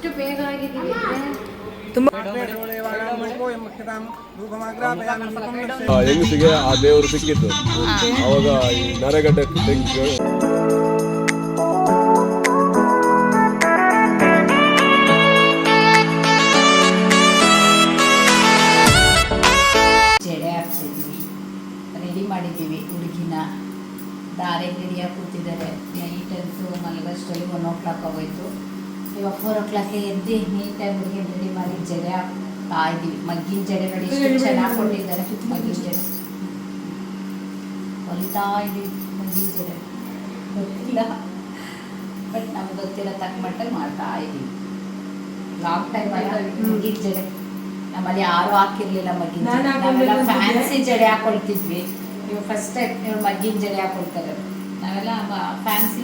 ಎಷ್ಟು ಬೇಗ ಆಗಿದ್ದೀವಿ ಹೆಂಗಸಿಗೆ ಆ ದೇವರು ಸಿಕ್ಕಿತ್ತು ಅವಾಗ ಈ ನರಗಡ್ಡೆ ಜಡೆ ಹಾಕ್ಸಿದ್ವಿ, ರೆಡಿ ಮಾಡಿದ್ದೀವಿ. ಹುಡುಗಿನ ದಾರೆ ರೆಡಿಯಾಗಿ ಕೂತಿದ್ದಾರೆ. ನೈಟಂತೂ ಮಲಗೋಷ್ಟರಲ್ಲಿ 1 o'clock ಆಗೋಯ್ತು. ಇವಾಗ 4 o'clock ಎದ್ದು ನೀಟಾಗಿ ಹುಡುಗಿ ರೆಡಿ ಮಾಡಿ ಜಡೆ ಹಾಕ್ತಾ ಇದ್ದೀವಿ. ಮಗ್ಗಿನ ಜಡೆ ನೋಡಿ ಎಷ್ಟು ಚೆನ್ನಾಗಿ ಕೊಟ್ಟಿದ್ದಾರೆ. ಮಗ್ಗಿನ ಜಡೆ ಹೊಲಿತಾ ಇದ್ದೀವಿ. ಮಗ್ಗಿನ ಜಡೆ ಗೊತ್ತಿಲ್ಲ, ಬಟ್ ನಮ್ಗೆ ಗೊತ್ತಿರೋ ತಕ್ಕ ಮಟ್ಟಲ್ಲಿ ಮಾಡ್ತಾ ಇದ್ದೀವಿ. ಲಾಂಗ್ ಟೈಮ್ ಅಲ್ಲ ಮಗ್ಗಿನ ಜಡೆ. ನಮ್ಮಲ್ಲಿ ಯಾರು ಹಾಕಿರ್ಲಿಲ್ಲ ಮಗ್ಗಿನ ಜಡೆ. ನಾವೆಲ್ಲ ಫ್ಯಾನ್ಸಿ ಜಡೆ ಹಾಕೊಳ್ತಿದ್ವಿ. ಇವಾಗ ಫಸ್ಟ್ ಟೈಮ್ ಇವ್ರು ಮಗ್ಗಿನ ಜಡೆ ಹಾಕೊಳ್ತಾರೆ. ನಾವೆಲ್ಲ ಫ್ಯಾನ್ಸಿ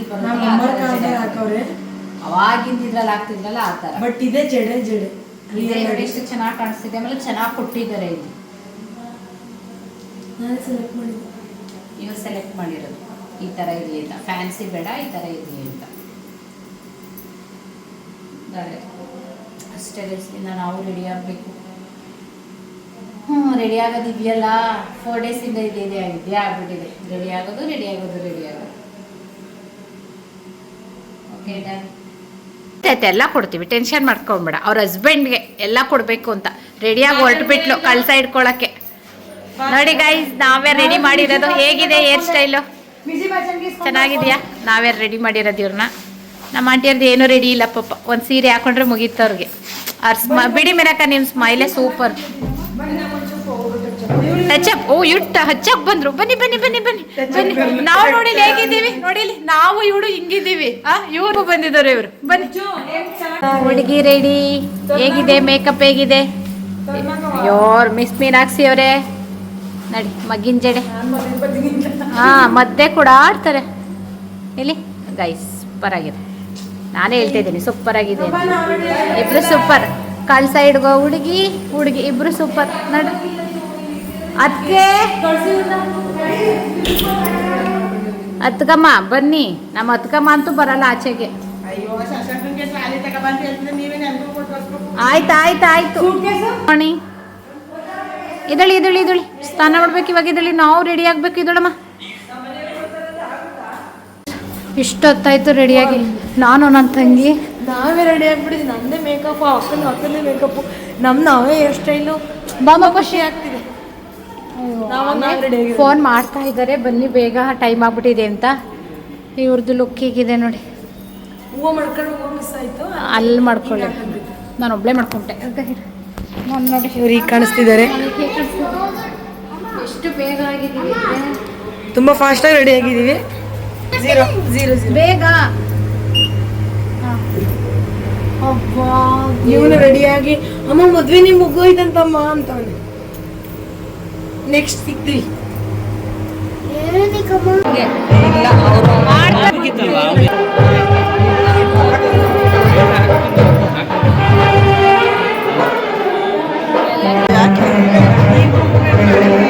ಅವಾಗಿಂದ ಇದ್ರಲ್ಲಿ ಆಗ್ತಿದ್ರಲ್ಲ ಆ ಥರ. ಬಟ್ ಇದೇ ಜಡೆ ಜಡೆ ಎಷ್ಟು ಚೆನ್ನಾಗಿ ಕಾಣಿಸ್ತಿದೆ. ಆಮೇಲೆ ಚೆನ್ನಾಗಿ ಕೊಟ್ಟಿದ್ದಾರೆ. ಇದು ಇವ್ರು ಸೆಲೆಕ್ಟ್ ಮಾಡಿರೋದು ಈ ಥರ ಇರಲಿ ಅಂತ. ಫ್ಯಾನ್ಸಿ ಬೇಡ, ಈ ಥರ ಇರಲಿ ಅಂತ. ಅಷ್ಟೇ ಇನ್ನು ನಾವು ರೆಡಿ ಆಗಬೇಕು. ರೆಡಿ ಆಗೋದಿದೆಯಲ್ಲ, 4 ಡೇಸಿಂದ ಇದೇ ಆಗ್ಬಿಟ್ಟಿದೆ. ರೆಡಿ ಆಗೋದು ಓಕೆ ಡನ್. ಎಲ್ಲ ಕೊಡ್ತೀವಿ, ಟೆನ್ಷನ್ ಮಾಡ್ಕೊಂಬೇಡ. ಅವ್ರ ಹಸ್ಬೆಂಡ್ಗೆ ಎಲ್ಲ ಕೊಡಬೇಕು ಅಂತ ರೆಡಿಯಾಗಿ ಹೊರಟುಬಿಟ್ಲು ಕಳ್ಸ ಇಟ್ಕೊಳಕ್ಕೆ. ನೋಡಿ ಗೈಸ್, ನಾವೇ ರೆಡಿ ಮಾಡಿರೋದು. ಹೇಗಿದೆ ಹೇರ್ ಸ್ಟೈಲು? ಚೆನ್ನಾಗಿದೆಯಾ? ನಾವೇ ರೆಡಿ ಮಾಡಿರೋದು ಇವ್ರನ್ನ. ನಮ್ಮ ಆಂಟಿಯರ್ದು ಏನೂ ರೆಡಿ ಇಲ್ಲ ಪಾಪ. ಒಂದು ಸೀರೆ ಹಾಕೊಂಡ್ರೆ ಮುಗೀತು ಅವ್ರಿಗೆ. ಅವ್ರ ಬಿಡಿ ಮಿರಕ, ನಿಮ್ಮ ಸ್ಮೈಲೇ ಸೂಪರ್. ಟಚಪ್. ಓ ಇಟ್ಟು ಹಚ್ಚಕ್ ಬಂದ್ರು. ಬನ್ನಿ ಬನ್ನಿ ಬನ್ನಿ ಬನ್ನಿ ಬನ್ನಿ. ನಾವು ನೋಡಿಲಿ ಹೇಗಿದ್ದೀವಿ, ನೋಡಿಲಿ ನಾವು ಇವಳು ಹಿಂಗಿದ್ದೀವಿ. ಇವರು ಬಂದಿದ್ದಾರೆ. ಇವರು ಬನ್ನಿ. ಹುಡುಗಿ ರೆಡಿ. ಹೇಗಿದೆ ಮೇಕಪ್? ಹೇಗಿದೆ? ಯೋರ್ ಮಿಸ್ ಮೀನಾಕ್ಷಿ ಅವರೇ ನಡಿ. ಮಗ್ಗಿನ ಜಡೆ ಮದ್ದೆ ಕೂಡ ಆಡ್ತಾರೆ ಇಲ್ಲಿ. ಗೈಸ್ ಸೂಪರ್ ಆಗಿದೆ. ನಾನೇ ಹೇಳ್ತಾ ಇದ್ದೀನಿ ಸೂಪರ್ ಆಗಿದೆ. ಇಬ್ರು ಸೂಪರ್. ಕಾಲ್ ಸೈಡ್ಗೋ ಹುಡುಗಿ ಇಬ್ರು ಸೂಪರ್. ನಡ್ರಿ ಅದಕ್ಕೆ ಅತ್ಕಮ್ಮ ಬನ್ನಿ. ನಮ್ಮ ಅತ್ಕಮ್ಮ ಅಂತೂ ಬರಲ್ಲ ಆಚೆಗೆ. ಆಯ್ತು ಮಣಿ ಇದಳಿ ಸ್ನಾನ ಮಾಡ್ಬೇಕು ಇವಾಗ. ಇದಳಿ ನಾವು ರೆಡಿ ಆಗ್ಬೇಕು. ಇದಳಮ್ಮ ಇಷ್ಟೊತ್ತಾಯ್ತು ರೆಡಿಯಾಗಿ. ನಾನು ನನ್ನ ತಂಗಿ ನಾವೇ ರೆಡಿ ಆಗ್ಬಿಟ್ಟಿದ್ವಿ. ನಮ್ಮದೇ ಮೇಕಪ್, ಅಕ್ಕನೇ ಮೇಕಪ್ಪು, ನಾವೇ ಹೇರ್ ಸ್ಟೈಲು. ಖುಷಿ ಆಗ್ತಿದೆ. ಫೋನ್ ಮಾಡ್ತಾ ಇದ್ದಾರೆ ಬನ್ನಿ ಬೇಗ ಟೈಮ್ ಆಗ್ಬಿಟ್ಟಿದೆ ಅಂತ. ಇವ್ರದ್ದು ಲುಕ್ ಹೇಗಿದೆ ನೋಡಿ. ಹೂವು ಮಾಡ್ಕೊಂಡು ಮಿಸ್ ಆಯಿತು. ಅಲ್ಲಿ ಮಾಡ್ಕೊಳ್ಳಿ, ನಾನು ಒಬ್ಬಳೇ ಮಾಡ್ಕೊಂಡೆ. ನೋಡಿ ಇವ್ರು ಈಗ ಕಾಣಿಸ್ತಿದ್ದಾರೆ. ಎಷ್ಟು ಬೇಗ ಆಗಿದ್ದೀವಿ, ತುಂಬ ಫಾಸ್ಟಾಗಿ ರೆಡಿ ಆಗಿದ್ದೀವಿ. 0 ಬೇಗ. ಇವನು ರೆಡಿಯಾಗಿ ಅಮ್ಮ ಮದ್ವೆ ನಿಮ್ಗೆ ಮುಗೋಯ್ತಂತಮ್ಮ ಅಂತವನೆ. ನೆಕ್ಸ್ಟ್ ಸಿಗ್ತೀವಿ.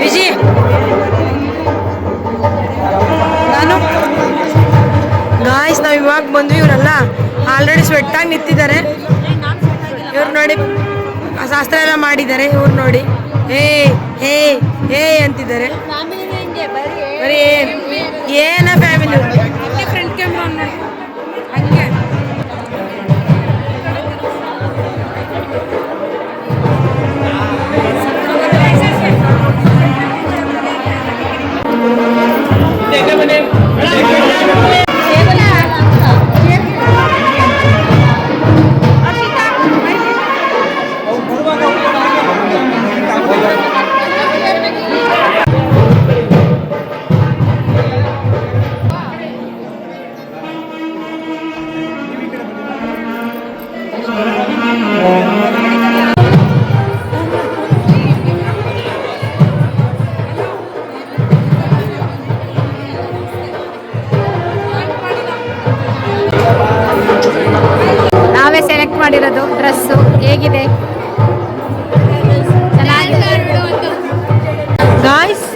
ವಿಜಿ ನಾನು ಗಾಯ್ಸ್, ನಾವು ಇವಾಗ ಬಂದ್ವಿ. ಇವರೆಲ್ಲ ಆಲ್ರೆಡಿ ಸ್ವೆಟ್ಟಾಗಿ ನಿಂತಿದ್ದಾರೆ. ಇವ್ರು ನೋಡಿ ಶಾಸ್ತ್ರ ಎಲ್ಲ ಮಾಡಿದ್ದಾರೆ. ಇವ್ರು ನೋಡಿ ಹೇ ಅಂತಿದ್ದಾರೆ. ಬರೀ ಏನ ಫ್ಯಾಮಿಲಿ. ಫ್ರಂಟ್ ಕ್ಯಾಮ್ರಾ ಹಂಗೆ ಮಾಡಿರೋದು ಡ್ರೆಸ್ಸು ಹೇಗಿದೆ? ಗಾಯ್ಸ್,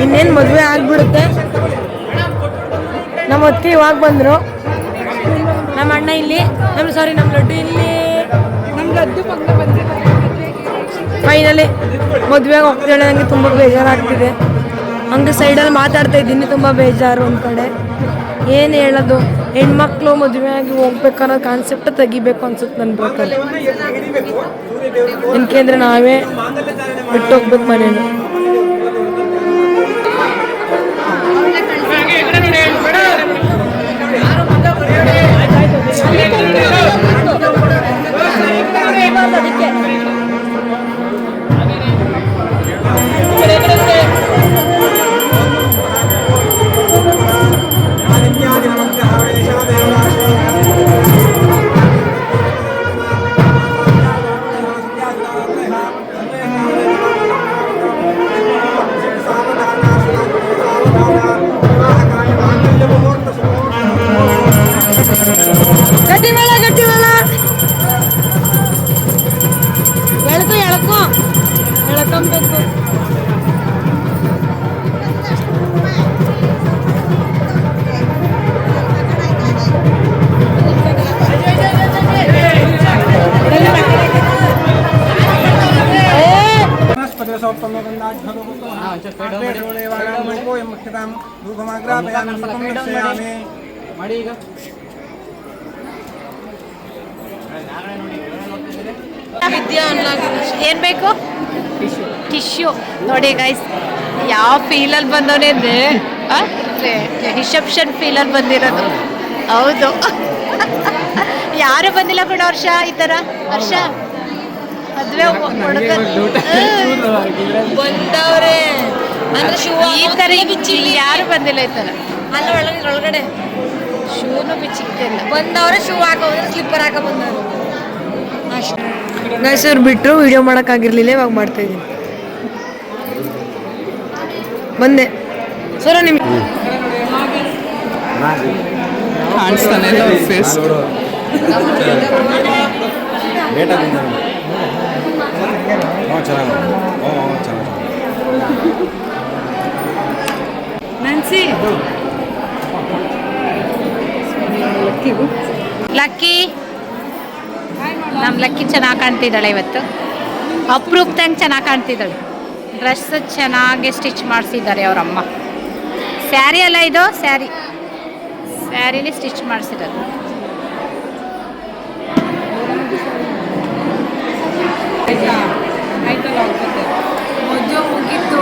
ಇನ್ನೇನು ಮದುವೆ ಆಗ್ಬಿಡುತ್ತೆ. ನಮ್ಮ ಅತ್ತೆ ಇವಾಗ ಬಂದರು. ನಮ್ಮ ಅಣ್ಣ ಇಲ್ಲಿ, ನಮ್ಮ ಲಡ್ಡು ಇಲ್ಲಿ. ಫೈನಲಿ ಮದುವೆಗೆ ಹೋಗ್ತಾಳೆ. ನನಗೆ ತುಂಬ ಬೇಜಾರಾಗ್ತಿದೆ. ಹಂಗೆ ಸೈಡಲ್ಲಿ ಮಾತಾಡ್ತಾ ಇದ್ದೀನಿ, ತುಂಬ ಬೇಜಾರು ಒಂದು ಕಡೆ. ಏನು ಹೇಳೋದು, ಹೆಣ್ಮಕ್ಳು ಮದುವೆಯಾಗಿ ಹೋಗ್ಬೇಕನ್ನೋ ಕಾನ್ಸೆಪ್ಟ್ ತೆಗಿಬೇಕು ಅನ್ಸುತ್ತೆ ನನ್ನ ಪ್ರಕಾರ. ಏನಕ್ಕೆ ನಾವೇ ಬಿಟ್ಟು ಹೋಗ್ಬೇಕು ಮನೇಲಿ. ಎಳ್ಕೊಂಬೇಕು. ಏನ್ ಬೇಕು? ಟಿಶ್ಯೂ. ನೋಡಿ ಗೈಸ್, ಯಾವ ಫೀಲಲ್ಲಿ ಬಂದವನೇ ಅಂದ್ರೆ ರಿಸೆಪ್ಷನ್ ಫೀಲಲ್ಲಿ ಬಂದಿರೋದು. ಹೌದು, ಯಾರು ಬಂದಿಲ್ಲ ಕೂಡ ವರ್ಷ ಈ ಥರ. ವರ್ಷ ಮದುವೆ ಬಂದವ್ರೆ ಅಂದ್ರೆ ಶೂ ಈ ಥರ ಯಾರು ಬಂದಿಲ್ಲ ಈ ಥರ. ಅಲ್ಲ ಒಳಗಡೆ ಶೂನು ಬಿಚ್ಚಿಕ್ತಿಲ್ಲ. ಬಂದವ್ರೆ ಶೂ ಹಾಕೋದ್ರೆ ಸ್ಲಿಪ್ಪರ್ ಹಾಕೋ ಬಂದವರು ಅಷ್ಟು. ಗೈಸವ್ರು ಬಿಟ್ಟರು, ವಿಡಿಯೋ ಮಾಡೋಕ್ಕಾಗಿರ್ಲಿಲ್ಲ, ಇವಾಗ ಮಾಡ್ತಾ ಇದ್ದೀನಿ. ಬಂದೆ ಸರ ನಿಮ್ಗೆ ಕಾಣಿಸ್ತಾನೆ ಇಲ್ಲ ಫೇಸ್. ನನ್ಸಿ ಲಕ್ಕಿ, ನಮ್ಮ ಲಕ್ಕಿ ಚೆನ್ನಾಗಿ ಕಾಣ್ತಿದ್ದಾಳೆ ಇವತ್ತು. ಅಪ್ರೂಪ್ದಂಗೆ ಚೆನ್ನಾಗಿ ಕಾಣ್ತಿದ್ದಾಳೆ. ಡ್ರೆಸ್ ಚೆನ್ನಾಗಿ ಸ್ಟಿಚ್ ಮಾಡಿಸಿದ್ದಾರೆ ಅವರಮ್ಮ. ಸ್ಯಾರಿ ಅಲ್ಲ ಇದು, ಸ್ಯಾರಿಲಿ ಸ್ಟಿಚ್ ಮಾಡಿಸಿರೋದು. ಮದುವೆ ಮುಗಿತ್ತು,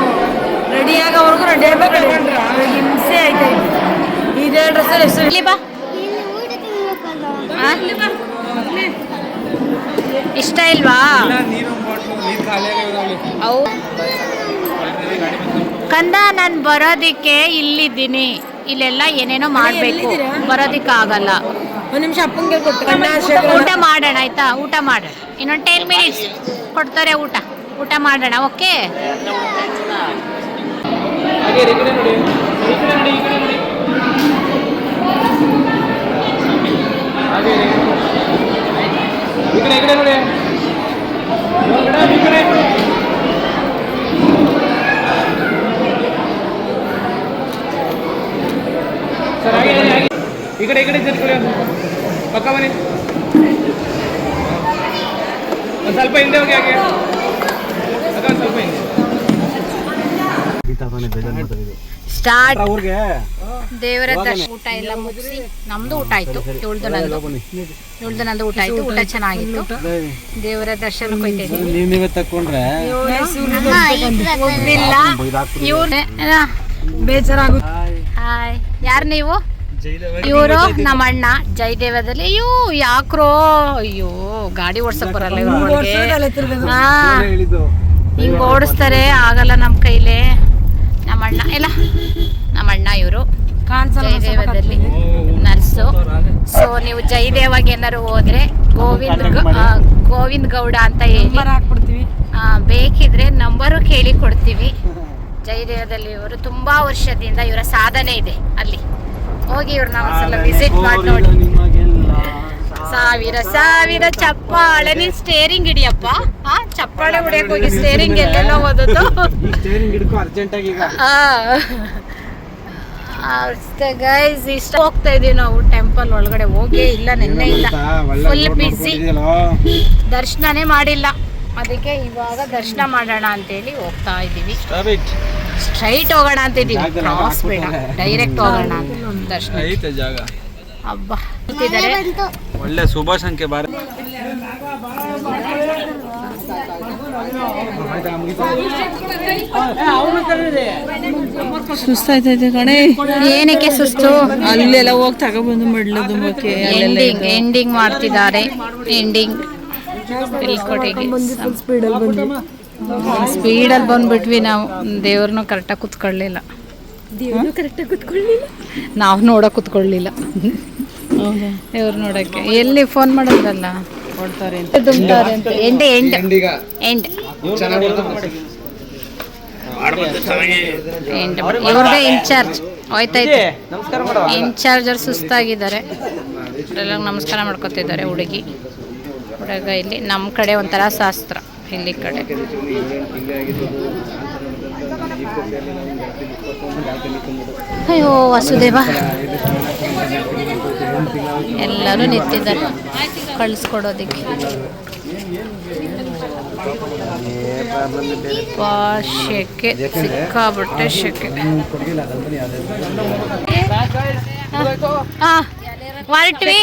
ರೆಡಿ ಆಗೋವರೆಗೂ ರೆಡಿ ಆಗಬೇಕು. ಹಿಂಸೆ ಆಯ್ತು. ಇದೇ ಡ್ರೆಸ್ಸಲ್ಲಿ ಎಷ್ಟು ಇಲ್ಲಿ ಬಾ. ಇಷ್ಟ ಇಲ್ವಾ? ಕಂದ, ನಾನು ಬರೋದಿಕ್ಕೆ ಇಲ್ಲಿದ್ದೀನಿ. ಇಲ್ಲೆಲ್ಲ ಏನೇನೋ ಮಾಡಬೇಕು, ಬರೋದಿಕ್ಕಾಗಲ್ಲ. ಒಂದು ನಿಮಿಷ ಅಪ್ಪಂಗೆ ಕೊಟ್ಟು ಊಟ ಮಾಡೋಣ ಆಯ್ತಾ? ಊಟ ಮಾಡೋಣ. ಇನ್ನೊಂದು 10 ಮಿನಿಟ್ಸ್ ಕೊಡ್ತಾರೆ ಊಟ ಮಾಡೋಣ. ಓಕೆ, ಈ ಕಡೆ ಪಕ್ಕ ಬನ್ನಿ. ಒಂದು ಸ್ವಲ್ಪ ಹಿಂದೆ ಹೋಗಿ ಹಾಗೆ ಒಂದು ಸ್ವಲ್ಪ ಹಿಂದೆ ಸ್ಟಾರ್ಟ್. ದೇವರ ದರ್ಶನ ಊಟ ಎಲ್ಲ ಮುಗಿಸಿ ನಮ್ದು ಊಟ ಆಯ್ತು. ಇವಳ್ದು ನಂದು ಊಟ ಆಯ್ತು. ಊಟ ಚೆನ್ನಾಗಿತ್ತು. ದೇವರ ದರ್ಶನ ನೀವೇ ತಕೊಂಡ್ರೆ ಬೇಜಾರಾಗುತ್ತೆ. ಹಾಯ್, ಯಾರು ನೀವು? ಇವರು ನಮ್ಮ ಅಣ್ಣ ಜಯದೇವದಲ್ಲಿ. ಅಯ್ಯೋ ಯಾಕ್ರೋ, ಅಯ್ಯೋ ಗಾಡಿ ಓಡ್ಸಕ್ ಬರಲ್ಲ ಇವ್ರಿಗೆ. ಹಿಂಗ್ ಓಡಿಸ್ತಾರೆ, ಆಗಲ್ಲ ನಮ್ಮ ಕೈಲೇ. ನಮ್ಮ ಅಣ್ಣ ಇವರು ಜಯದೇವದಲ್ಲಿ ನರ್ಸು. ಸೊ ನೀವು ಜಯದೇವಾಗ ಏನಾರು ಹೋದ್ರೆ ಗೋವಿಂದ್ ಗೌಡ ಅಂತ ಹೇಳಿ ಬೇಕಿದ್ರೆ ನಂಬರು ಕೇಳಿ ಕೊಡ್ತೀವಿ. ಜಯದೇವದಲ್ಲಿ ಇವರು ತುಂಬಾ ವರ್ಷದಿಂದ ಇವರ ಸಾಧನೆ ಇದೆ. ಅಲ್ಲಿ ಹೋಗಿ ಇವ್ರನ್ನ ಒಂದ್ಸಲ ವಿಸಿಟ್ ಮಾಡಿ ನೋಡಿ. ಸಾವಿರ ಚಪ್ಪಾಳೆ. ನೀನ್ ಸ್ಟೇರಿಂಗ್ ಹಿಡಿಯಪ್ಪ. ಚಪ್ಪಾಳೆ ಹೊಡಿಯಕ್ ಹೋಗಿ ಸ್ಟೇರಿಂಗ್ ಎಲ್ಲೆಲ್ಲೋ ಓದೋದು. ಅಷ್ಟೇ ಗೈಸ್, ಇಷ್ಟ ಹೋಗ್ತಾ ಇದೀವಿ ನಾವು ಟೆಂಪಲ್ ಒಳಗಡೆ. ಹೋಗೇ ಇಲ್ಲ, ನಿನ್ನೆ ಇಲ್ಲ, ಫುಲ್ ಬಿಸಿ, ದರ್ಶನನೇ ಮಾಡಿಲ್ಲ. ಅದಕ್ಕೆ ಇವಾಗ ದರ್ಶನ ಮಾಡೋಣ ಅಂತೇಳಿ ಹೋಗ್ತಾ ಇದೀವಿ. ಸ್ಟ್ರೈಟ್ ಹೋಗೋಣ ಅಂತ ಇದೀವಿ, ಕ್ರಾಸ್ ಬೇಡ, ಡೈರೆಕ್ಟ್ ಹೋಗೋಣ ಅಂತ ದರ್ಶನ. ಐತೆ ಜಾಗ. ಹಬ್ಬ ಇದ್ದಾರೆ, ಒಳ್ಳೆ ಶುಭ ಸಂಖ್ಯೆ ಬಾರ. ಸುಸ್ತಾಯ್ತೈತೆ ಕಣೆ. ಏನಕ್ಕೆ ಸುಸ್ತು? ಅಲ್ಲೆಲ್ಲ ಹೋಗಿ ತಗೊಬಂದು ಮಡ್ಲದು ಮುಖೆ ಎಂಡಿಂಗ್ ಮಾಡ್ತಿದ್ದಾರೆ. ಎಂಡಿಂಗ್ ತಿಳ್ಕೊಟ್ಟಿಗೆ ಸ್ಪೀಡಲ್ಲಿ ಬಂದ್ಬಿಟ್ವಿ ನಾವು. ದೇವ್ರನ್ನೂ ಕರೆಕ್ಟಾಗಿ ಕುತ್ಕೊಳ್ಳಿಲ್ಲ, ನಾವು ನೋಡೋಕೆ ಕುತ್ಕೊಳ್ಳಿಲ್ಲ. ದೇವ್ರು ನೋಡೋಕ್ಕೆ ಎಲ್ಲಿ ಫೋನ್ ಮಾಡಿದ್ರಲ್ಲ ಕೊಡ್ತಾರೆ ಅಂತ. End ಇವ್ರದೇ incharge ಹೋಯ್ತೈತೆ. ಇನ್ಚಾರ್ಜರ್ ಸುಸ್ತಾಗಿದ್ದಾರೆ, ಎಲ್ಲ ನಮಸ್ಕಾರ ಮಾಡ್ಕೊತಿದ್ದಾರೆ. ಹುಡುಗ ಇಲ್ಲಿ ನಮ್ಮ ಕಡೆ ಒಂಥರ ಶಾಸ್ತ್ರ, ಇಲ್ಲಿ ಕಡೆ ಅಯ್ಯೋ ವಾಸುದೇವ. ಎಲ್ಲರೂ ನಿಂತಿದ್ದಾರೆ ಕಳಿಸ್ಕೊಡೋದಕ್ಕೆ. ಶೆಕೆ, ಸಿಕ್ಕಾಬಿಟ್ಟೆ ಶೆಕೆ. ಹೊರಟ್ವಿ.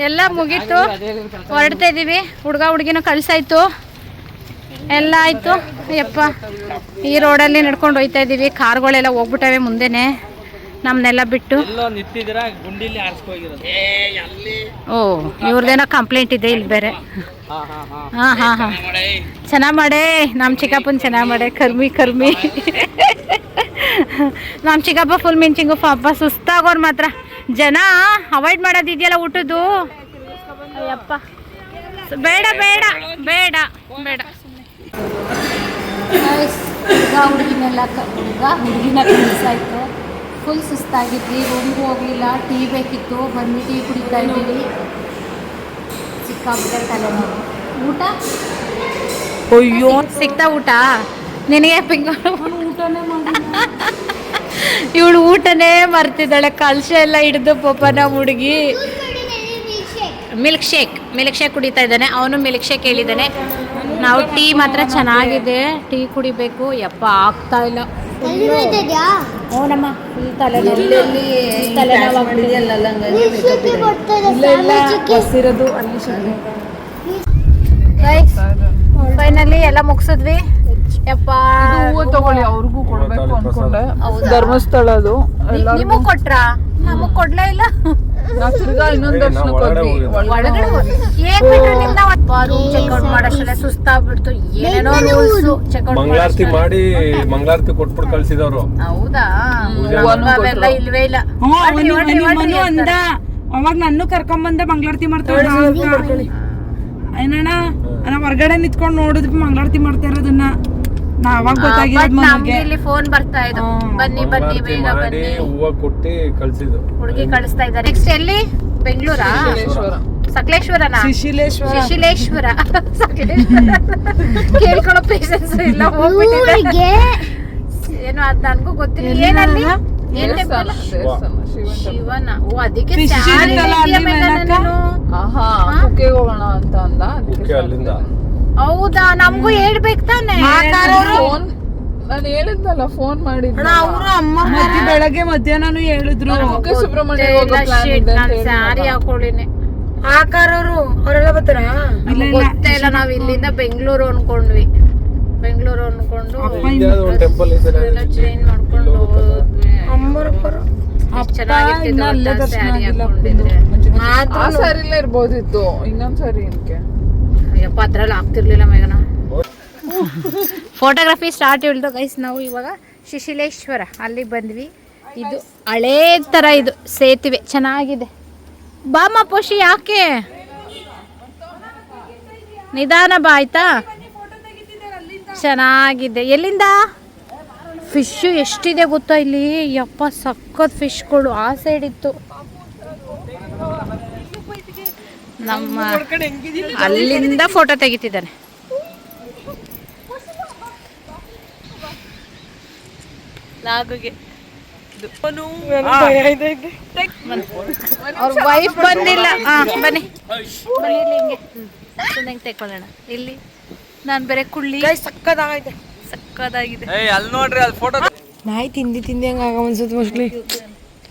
ಎಲ್ಲ ಮುಗೀತು, ಹೊರಡ್ತಾ ಇದೀವಿ. ಹುಡುಗ ಹುಡುಗಿನ ಕಳ್ಸಾಯ್ತು, ಎಲ್ಲ ಆಯ್ತು. ಯಪ್ಪ, ಈ ರೋಡಲ್ಲಿ ನಡ್ಕೊಂಡು ಹೋಯ್ತಾ ಇದೀವಿ. ಕಾರ್ಗಳೆಲ್ಲ ಹೋಗ್ಬಿಟ್ಟವೆ ಮುಂದೆನೆ ನಮ್ನೆಲ್ಲ ಬಿಟ್ಟು. ಓ, ಇವ್ರದ್ದೇನೋ ಕಂಪ್ಲೇಂಟ್ ಇದೆ ಇಲ್ಲಿ ಬೇರೆ. ಹಾ ಚೆನ್ನಾಗ್ ಮಾಡೇ, ನಮ್ಮ ಚಿಕ್ಕಪ್ಪನ ಚೆನ್ನಾಗ್ ಮಾಡೇ. ಕರ್ಮಿ ನಮ್ಮ ಚಿಕ್ಕಪ್ಪ ಫುಲ್ ಮಿಂಚಿಂಗು. ಪಾಪ ಸುಸ್ತಾಗೋರು ಮಾತ್ರ. ಜನ ಅವಾಯ್ಡ್ ಮಾಡೋದಿದೆಯಲ್ಲ ಊಟದ್ದು. ಅಯ್ಯಪ್ಪ, ಬೇಡ ಬೇಡ ಬೇಡ ಬೇಡ. ಹುಡುಗಿನ ಕಳಿಸಾಯ್ತು. ಫುಲ್ ಸುಸ್ತಾಗಿದ್ವಿ, ರೂಮ್ಗೂ ಹೋಗಲಿಲ್ಲ. ಟೀ ಬೇಕಿತ್ತು, ಬಂದು ಟೀ ಕುಡಿತಾ ಇದ್ದೀವಿ. ಸಿಕ್ಕಾಬಿಟ್ಟೆ ತಲೆನೋವು. ಊಟ ಅಯ್ಯೋ, ಸಿಗ್ತಾ ಊಟ ನಿನಗೆ? ಇವಳು ಊಟನೇ ಮರ್ತಿದ್ದಾಳೆ. ಕಲಶ ಎಲ್ಲ ಹಿಡಿದು ಪಾಪ ನಮ್ಮ ಹುಡುಗಿ. ಮಿಲ್ಕ್ ಶೇಕ್ ಕುಡಿತಾ ಇದ್ದಾನೆ ಅವನು. ಮಿಲ್ಕ್ ಶೇಕ್ ಹೇಳಿದ್ದಾನೆ. ನಾವು ಟೀ ಮಾತ್ರ ಚೆನ್ನಾಗಿದೆ, ಟೀ ಕುಡಿಬೇಕು. ಯಪ್ಪ ಆಗ್ತಾ ಇಲ್ಲ. ಓನಮ್ಮ, ಫೈನಲಿ ಎಲ್ಲ ಮುಗಿಸಿದ್ವಿ. ಯಪ್ಪ, ತಗೊಳ್ಳಿ, ಅವ್ರಿಗೂ ಕೊಡ್ಬೇಕು ಅನ್ಕೊಂಡೆ. ಧರ್ಮಸ್ಥಳ ಅದು. ನಿಮಗ್ ಕೊಟ್ರಾ? ನಮಗ್ ಕೊಡ್ಲೇ ಇಲ್ಲ. ತಿರ್ಗಾ ಇನ್ನೊಂದು ದರ್ಶನ ಕೊಡ್ವಿ. ಒಳಗಡೆ ಚೆಕ್ಔಟ್ ಮಾಡೋಷ್ಟಲ್ಲೇ ಸುಸ್ತಾಗ್ಬಿಡ್ತು. ಏನೇನೋ ರೂಲ್ಸ್ ಚೆಕ್ಔಟ್ ಮಂಗಳಾರತಿ ಮಾಡಿ ಮಂಗಳಾರತಿ ಕೊಟ್ಬಿಟ್ಟು ಕಳ್ಸಿದವ್ರು. ಹೌದಾ? ಅವೆಲ್ಲ ಇಲ್ವೇ ಇಲ್ಲ. ಅಂದ ಅವಾಗ ನನ್ನ ಕರ್ಕೊಂಬಂದ ಮಂಗಳಾರತಿ ಮಾಡ್ತಾಳೆ. ಏನಣ್ಣ, ನಾವು ಹೊರಗಡೆ ನಿಂತ್ಕೊಂಡು ನೋಡಿದ್ವಿ ಮಂಗಳಾರತಿ ಮಾಡ್ತಾ ಇರೋದನ್ನ. ನಾವಾಗ ಗೊತ್ತಾಗಿರೋದು ನಮ್ಗೆ ಇಲ್ಲಿ ಫೋನ್ ಬರ್ತಾ ಇದ್ದು, ಬನ್ನಿ ಬನ್ನಿ ಬೇಗ ಬನ್ನಿ. ಹೂವ ಕೊಟ್ಟಿ ಕಳ್ಸಿದ್ರು. ಹುಡುಗಿ ಕಳಿಸ್ತಾ ಇದ್ದಾರೆ. ನೆಕ್ಸ್ಟ್ ಎಲ್ಲಿ? ಬೆಂಗಳೂರಾ? ಸಕಲೇಶ್ವರನಾ? ಶಿಶಿಲೇಶ್ವರ. ಕೇಳ್ಕೊಳ್ಳೋ ಪೇಷನ್ಸ್ ಇಲ್ಲ, ಹೋಗ್ಬಿಟ್ಟಿದೆ. ಏನೋ ಅದ್ ನನ್ಗೂ ಗೊತ್ತಿಲ್ಲ. ಏನಲ್ಲಿ ಶಿವನ? ಓ, ಅದಕ್ಕೆ ಹೋಗೋಣ ಅಂತ ಅಂದ. ಅಲ್ಲಿಂದ ಹೌದಾ? ನಮಗೂ ಹೇಳ್ಬೇಕು ತಾನೆ. ನಾನು ಹೇಳಿದ್ನಲ್ಲ, ಫೋನ್ ಮಾಡಿದ್ನ. ಅವರು ಅಮ್ಮ ಬೆಳಗ್ಗೆ ಮಧ್ಯಾಹ್ನ ಹೇಳಿದ್ರು. ಸುಬ್ರಹ್ಮಣ್ಯ ಸ್ಯಾರಿ ಹಾಕೊಳ್ಳಿನಿ. ಆಕಾರವರು ಅವರೆಲ್ಲ ಬರ್ತಾರ? ಗೊತ್ತೇ ಇಲ್ಲ. ನಾವ್ ಇಲ್ಲಿಂದ ಬೆಂಗಳೂರು ಅನ್ಕೊಂಡ್ವಿ. ಬೆಂಗಳೂರು ಅನ್ಕೊಂಡು ಟೆಂಪಲ್ ಚೇಂಜ್ ಮಾಡ್ಕೊಂಡು ಚೆನ್ನಾಗಿರ್ತಿದ್ರು. ಸ್ಯಾರಿ ಹಾಕೊಂಡಿದ್ರೆ ಆ ಸಾರಿಲೇ ಇರ್ಬೋದಿತ್ತು. ಇನ್ನೊಂದ್ ಸಾರಿ ಏನಕ್ಕೆ? ಅಯ್ಯಪ್ಪ, ಅದ್ರಲ್ಲಿ ಆಗ್ತಿರ್ಲಿಲ್ಲ ಮೇಘನ. ಫೋಟೋಗ್ರಫಿ ಸ್ಟಾರ್ಟ್ ಹೇಳಿದ್ರು ಗೈಸ್. ನಾವು ಇವಾಗ ಶಿಶಿಲೇಶ್ವರ ಅಲ್ಲಿಗೆ ಬಂದ್ವಿ. ಇದು ಹಳೇ ಥರ ಇದು ಸೇತುವೆ, ಚೆನ್ನಾಗಿದೆ. ಬಾಮ ಪೋಷಿ, ಯಾಕೆ ನಿಧಾನ ಬಾ ಆಯ್ತಾ? ಚೆನ್ನಾಗಿದೆ. ಎಲ್ಲಿಂದ? ಫಿಶ್ಶು ಎಷ್ಟಿದೆ ಗೊತ್ತಾ ಇಲ್ಲಿ? ಯಪ್ಪ, ಸಖತ್ ಫಿಶ್ಗಳು. ಆ ಸೈಡ್ ಇತ್ತು. ನಮ್ಮ ಅಲ್ಲಿಂದ ಫೋಟೋ ತೆಗಿತಿದ್ದಾನೆ. ಲಾಗುಗೆ ಅವ್ರ ವೈಫ್ ಬಂದಿಲ್ಲ. ಬನ್ನಿ ಬನ್ನಿ ಇಲ್ಲಿ ಹಿಂಗೆ ಸುಮ್ಮನೆ ತೆಕ್ಕೊಳ್ಳೋಣ. ಇಲ್ಲಿ ನಾನು ಬೇರೆ ಕುಳ್ಳಿ ಸಕ್ಕದಾಗೈತೆ. ಸಕ್ಕದಾಗಿದೆ. ಅಲ್ಲಿ ನೋಡ್ರಿ ಅಲ್ಲಿ ಫೋಟೋ ನಾಯಿ ತಿಂದಿ ಹಂಗ ಆಗ ಅನ್ಸುತ್ತೆ ಮೋಸ್ಟ್ಲಿ.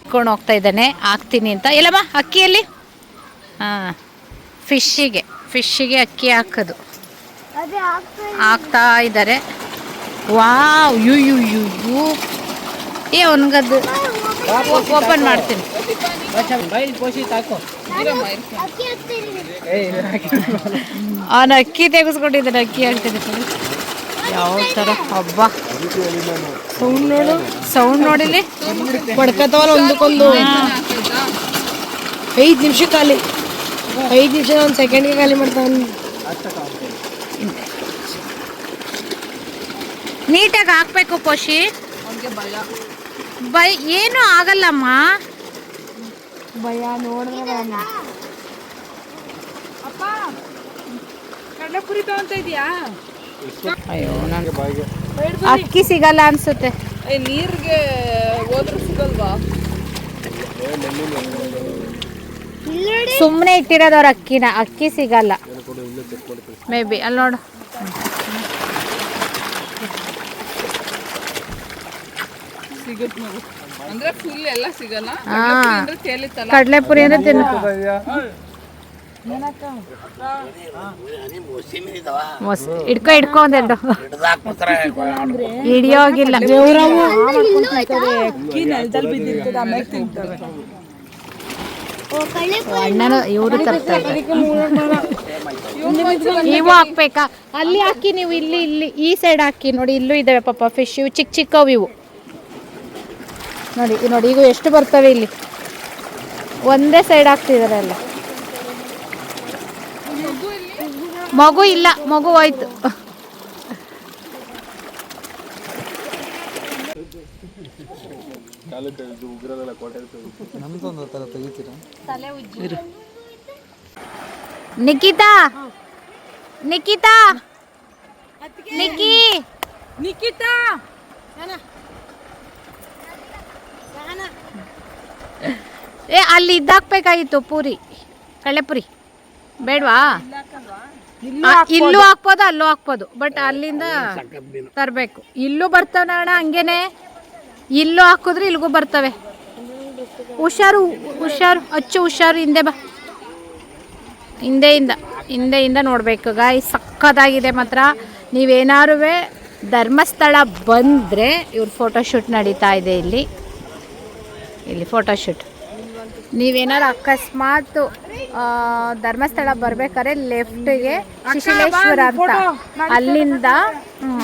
ಇಟ್ಕೊಂಡು ಹೋಗ್ತಾ ಇದ್ದಾನೆ ಹಾಕ್ತೀನಿ ಅಂತ. ಎಲ್ಲಮ್ಮ ಅಕ್ಕಿಯಲ್ಲಿ ಹಾಂ ಫಿಶ್ಶಿಗೆ ಅಕ್ಕಿ ಹಾಕೋದು ಹಾಕ್ತಾ ಇದ್ದಾರೆ. ವಾವ್ ಯು ಯು ಯು ಯು ಅವನಿಗದು ಓಪನ್ ಮಾಡ್ತೀನಿ. ಅವನು ಅಕ್ಕಿ ತೆಗೆಸ್ಕೊಂಡಿದ್ದಾನೆ. ಅಕ್ಕಿ ಹಾಕ್ತೀನಿ ಯಾವ ಥರ ಹಬ್ಬ ಸೌಂಡ್ ನೋಡಿಲಿ ಪಡ್ಕತ್ತವಲ್ಲ ಒಂದಕ್ಕೊಂದು. 5 ನಿಮಿಷ ಖಾಲಿ. 5 ನಿಮಿಷ 1 ಸೆಕೆಂಡ್ಗೆ ಖಾಲಿ ಮಾಡ್ತಾನೆ. ನೀಟಾಗಿ ಹಾಕ್ಬೇಕು ಪೋಷಿ. ಬೈ ಏನು ಆಗಲ್ಲಮ್ಮ. ಭಯ ನೋಡಿದ್ರೆ ಕಡಲೆಪುರಿ ತಗೊಂತ ಇದೀಯಾ? ಅಯ್ಯೋ ನಾನು ಅಕ್ಕಿ ಸಿಗಲ್ಲ ಅನ್ಸುತ್ತೆ. ನೀರ್ಗೆ ಹೋದ್ರೂ ಸಿಗಲ್ವಾ? ಸುಮ್ಮನೆ ಇಟ್ಟಿರೋದವ್ರ ಅಕ್ಕಿ ಸಿಗಲ್ಲ ಮೇ ಬಿ. ಅಲ್ಲಿ ನೋಡು ಸಿಗುತ್ತೆ ನೋಡು. ಅಂದ್ರೆ ಫುಲ್ ಎಲ್ಲ ಸಿಗಲ್ಲ. ತೇಲಿತ್ತಲ್ಲ ಕಡಲೆಪುರಿ ಅಂದ್ರೆ ತಿನ್ನು. ಇಡ್ಕೊ ಒಂದೆರಡು ಹಿಡಿಯೋಗಿಲ್ಲ. ಅಣ್ಣನು ಇವರು ತರ್ತಾರೆ. ನೀವು ಹಾಕ್ಬೇಕಾ? ಅಲ್ಲಿ ಹಾಕಿ ನೀವು. ಇಲ್ಲಿ ಈ ಸೈಡ್ ಹಾಕಿ ನೋಡಿ. ಇಲ್ಲೂ ಇದ್ದಾವೆ ಪಾಪ ಫಿಶ್. ಇವು ಚಿಕ್ಕ ಚಿಕ್ಕವು ಇವು ನೋಡಿ. ಈಗ ಎಷ್ಟು ಬರ್ತವೆ ಇಲ್ಲಿ. ಒಂದೇ ಸೈಡ್ ಹಾಕ್ತಿದ್ದಾರೆ ಎಲ್ಲ. ಮಗು ಇಲ್ಲ, ಮಗು ಹೋಯ್ತು. ನಿಖಿತಾ ನಿಖಿತಾ ನಿಖಿತಾ ಅಲ್ಲಿ ಇದ್ದಾಕ್ಬೇಕಾಗಿತ್ತು ಪೂರಿ, ಕಡಲೆಪುರಿ ಬೇಡವಾ? ಇಲ್ಲೂ ಹಾಕ್ಬೋದು, ಅಲ್ಲೂ ಹಾಕ್ಬೋದು. ಬಟ್ ಅಲ್ಲಿಂದ ತರಬೇಕು. ಇಲ್ಲೂ ಬರ್ತವೆ ಅಣ್ಣ ಹಂಗೇನೆ. ಇಲ್ಲೂ ಹಾಕಿದ್ರೆ ಇಲ್ಲಿಗೂ ಬರ್ತವೆ. ಹುಷಾರು ಅಚ್ಚು ಹುಷಾರು. ಹಿಂದೆ ಬಾ, ಹಿಂದೆಯಿಂದ ನೋಡಬೇಕು ಗಾಯ್. ಸಕ್ಕತ್ತಾಗಿದೆ ಮಾತ್ರ. ನೀವೇನಾರು ಧರ್ಮಸ್ಥಳ ಬಂದರೆ ಇವ್ರ ಫೋಟೋಶೂಟ್ ನಡೀತಾ ಇದೆ ಇಲ್ಲಿ ಫೋಟೋಶೂಟ್. ನೀವೇನಾರು ಅಕಸ್ಮಾತ್ ಧರ್ಮಸ್ಥಳ ಬರ್ಬೇಕಾದ್ರೆ ಲೆಫ್ಟಿಗೆ ಶಿಶಿಲೇಶ್ವರ ಅಂತ ಅಲ್ಲಿಂದ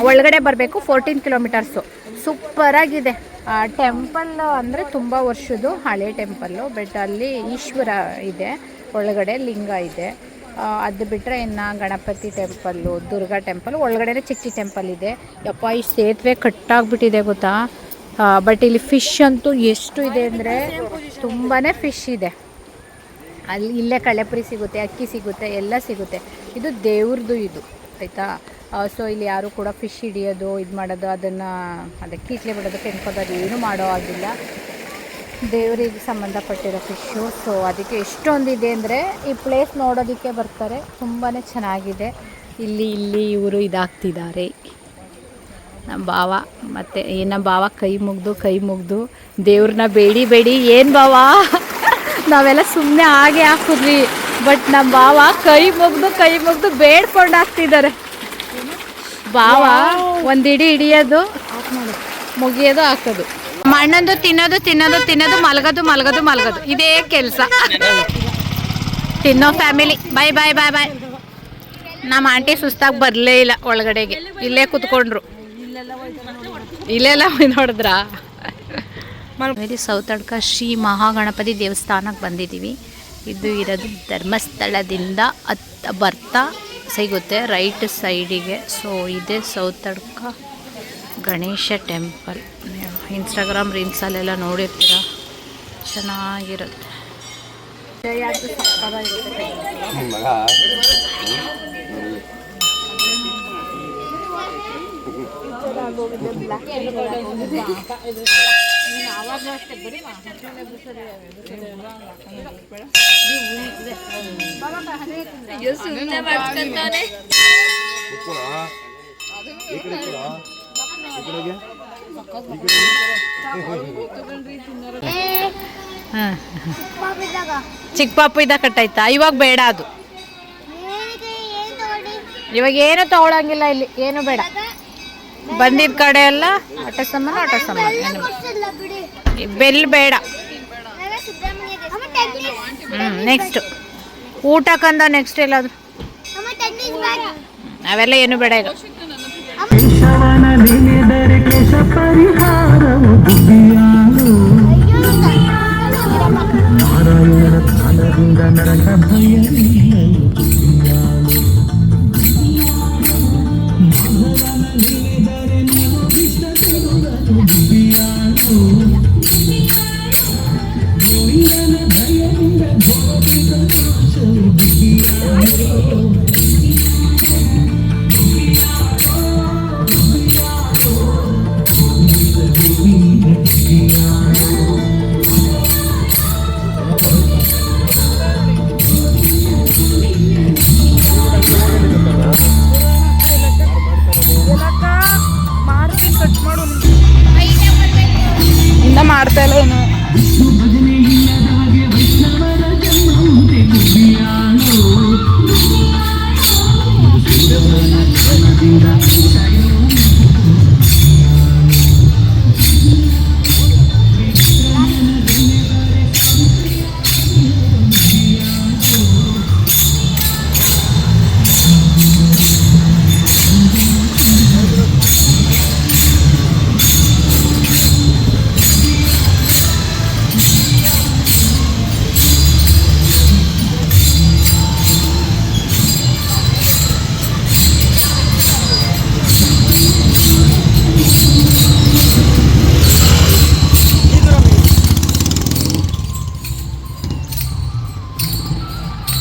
ಒಳಗಡೆ ಬರಬೇಕು. 14 ಕಿಲೋಮೀಟರ್ಸು. ಸೂಪರಾಗಿದೆ ಟೆಂಪಲ್. ಅಂದರೆ ತುಂಬ ವರ್ಷದ್ದು ಹಳೆ ಟೆಂಪಲ್ಲು. ಬಟ್ ಅಲ್ಲಿ ಈಶ್ವರ ಇದೆ, ಒಳಗಡೆ ಲಿಂಗ ಇದೆ. ಅದು ಬಿಟ್ಟರೆ ಇನ್ನು ಗಣಪತಿ ಟೆಂಪಲ್ಲು, ದುರ್ಗಾ ಟೆಂಪಲ್ ಒಳಗಡೆ ಚಿಕ್ಕ ಟೆಂಪಲ್ ಇದೆ. ಯಪ್ಪ ಈ ಸೇತುವೆ ಕಟ್ಟಾಗ್ಬಿಟ್ಟಿದೆ ಗೊತ್ತಾ. ಬಟ್ ಇಲ್ಲಿ ಫಿಶ್ ಅಂತೂ ಎಷ್ಟು ಇದೆ ಅಂದರೆ ತುಂಬಾ ಫಿಶ್ ಇದೆ. ಇಲ್ಲೇ ಕಡಲೆಪುರಿ ಸಿಗುತ್ತೆ, ಅಕ್ಕಿ ಸಿಗುತ್ತೆ, ಎಲ್ಲ ಸಿಗುತ್ತೆ. ಇದು ದೇವ್ರದ್ದು ಇದು ಆಯಿತಾ. ಸೊ ಇಲ್ಲಿ ಯಾರು ಕೂಡ ಫಿಶ್ ಹಿಡಿಯೋದು ಇದು ಮಾಡೋದು ಅದಕ್ಕೆ ಕೀಟ್ಲೆ ಬಿಡೋದು ಕೆಣ್ಕೋದು ಏನೂ ಮಾಡೋ ಆಗಿಲ್ಲ. ದೇವರಿಗೆ ಸಂಬಂಧಪಟ್ಟಿರೋ ಫಿಶ್ಶು. ಸೊ ಅದಕ್ಕೆ ಎಷ್ಟೊಂದಿದೆ ಅಂದರೆ ಈ ಪ್ಲೇಸ್ ನೋಡೋದಕ್ಕೆ ಬರ್ತಾರೆ. ತುಂಬಾ ಚೆನ್ನಾಗಿದೆ. ಇಲ್ಲಿ ಇವರು ಇದಾಗ್ತಿದ್ದಾರೆ ನಮ್ಮ ಭಾವ. ಮತ್ತು ನಮ್ಮ ಭಾವ ಕೈ ಮುಗ್ದು ದೇವ್ರನ್ನ ಬೇಡಿ ಏನು ಭಾವ ನಾವೆಲ್ಲ ಸುಮ್ಮನೆ ಹಾಕಿದ್ವಿ. ಬಟ್ ನಮ್ಮ ಭಾವ ಕೈ ಮುಗ್ದು ಬೇಡ್ಕೊಂಡು ಹಾಕ್ತಿದ್ದಾರೆ. ಭಾವ ಒಂದು ಹಿಡಿಯೋದು, ಮುಗಿಯೋದು, ಹಾಕೋದು. ಮಣ್ಣಂದು ತಿನ್ನೋದು, ಮಲಗೋದು ಇದೇ ಕೆಲಸ. ತಿನ್ನೋ ಫ್ಯಾಮಿಲಿ. ಬಾಯ್. ನಮ್ಮ ಆಂಟಿ ಸುಸ್ತಾಗಿ ಬರಲೇ ಇಲ್ಲ ಒಳಗಡೆಗೆ. ಇಲ್ಲೇ ಕೂತ್ಕೊಂಡ್ರು. ಇಲ್ಲೆಲ್ಲ ನೋಡಿದ್ರಾ? ಸೌತಡ್ಕ ಶ್ರೀ ಮಹಾಗಣಪತಿ ದೇವಸ್ಥಾನಕ್ಕೆ ಬಂದಿದ್ದೀವಿ. ಇದು ಇರೋದು ಧರ್ಮಸ್ಥಳದಿಂದ ಬರ್ತಾ ಸಿಗುತ್ತೆ ರೈಟ್ ಸೈಡಿಗೆ. ಸೊ ಇದೇ ಸೌತಡ್ಕ ಗಣೇಶ ಟೆಂಪಲ್. ಇನ್ಸ್ಟಾಗ್ರಾಮ್ ರೀಲ್ಸಲ್ಲೆಲ್ಲ ನೋಡಿರ್ತೀರ, ಚೆನ್ನಾಗಿರುತ್ತೆ. ಚಿಕ್ಕ ಪಾಪು ಇದ್ದಾಗ ಕಟ್ಟಾಯ್ತಾ? ಇವಾಗ ಬೇಡ ಅದು. ಇವಾಗ ಏನು ತಗೊಳಂಗಿಲ್ಲ ಇಲ್ಲಿ, ಏನು ಬೇಡ. ಬಂದಿದ್ದ ಕಡೆ ಎಲ್ಲ ಆಟ ಸಾಮಾನು ಬೆಲ್ ಬೇಡ. ನೆಕ್ಸ್ಟ್ ಊಟಕ್ಕಂದ ನೆಕ್ಸ್ಟ್ ಎಲ್ಲಾದ್ರು ಅವೆಲ್ಲ ಏನು ಬೇಡ ಈಗ. ಇನ್ನ ಮಾಡ್ತಾ ಇಲ್ಲ ಏನು.